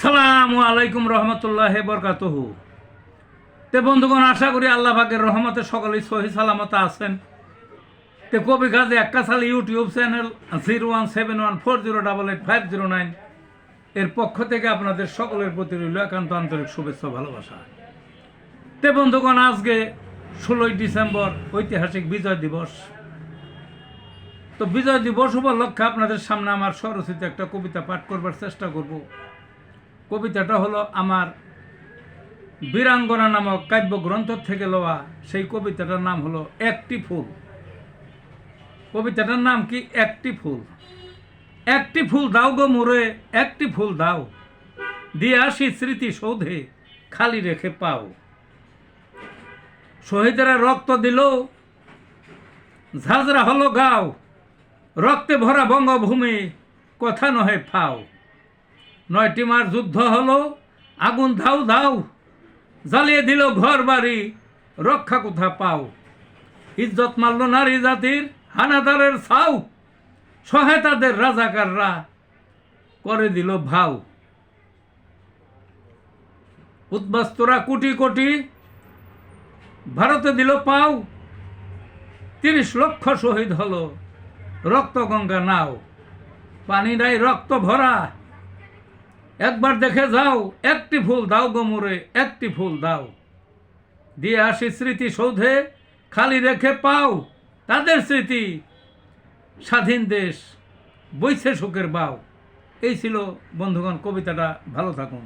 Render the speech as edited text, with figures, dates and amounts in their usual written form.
আসসালামু আলাইকুম রহমতুল্লাহ বরকাতুহু। তে বন্ধুগণ, আশা করি আল্লাহ পাকের রহমতে সকলেই সহি সালামত আছেন। তে কবি গাজী এক্কাসাল ইউটিউব চ্যানেল 017140885009 এর পক্ষ থেকে আপনাদের সকলের প্রতি রইল একান্ত আন্তরিক শুভেচ্ছা ভালোবাসা। তে বন্ধুগণ, আজকে 16ই ডিসেম্বর ঐতিহাসিক বিজয় দিবস। তো বিজয় দিবস উপলক্ষে আপনাদের সামনে আমার স্বরচিত একটা কবিতা পাঠ করবার চেষ্টা করব। কবিতাটা হলো আমার বীরাঙ্গনা নামক কাব্যগ্রন্থ থেকে লওয়া। সেই কবিতাটার নাম হলো একটি ফুল। কবিতাটার নাম কি? একটি ফুল। একটি ফুল দাও গো মোরে, একটি ফুল দাও, দিয়ে আসি স্মৃতি সৌধে, খালি রেখে পাও। শহীদেরা রক্ত দিল, ঝাঁঝরা হলো গাও, রক্তে ভরা বঙ্গভূমি, কথা নহে ফাও। 9টি মার যুদ্ধ হলো, আগুন ধাউ ধাউ, জ্বালিয়ে দিল ঘর বাড়ি, রক্ষা কোথা পাও। ইজ্জত মারল নারী জাতির, হানাদারের ছাউ, সহায়তাদের রাজাকাররা করে দিল ভাও। উদ্বাস্তুরা কোটি কোটি, ভারতে দিল পাও। 30 লক্ষ শহীদ হলো, রক্ত গঙ্গা নাও। পানি নাই রক্ত ভরা, একবার দেখে যাও, একটি ফুল দাও গো মোরে, একটি ফুল দাও, দিয়ে আসি স্মৃতি সৌধে, খালি রেখে পাও। তাদের স্মৃতি, স্বাধীন দেশ, বইছে সুখের বাও। এই ছিল বন্ধুগণ কবিতাটা। ভালো থাকুন।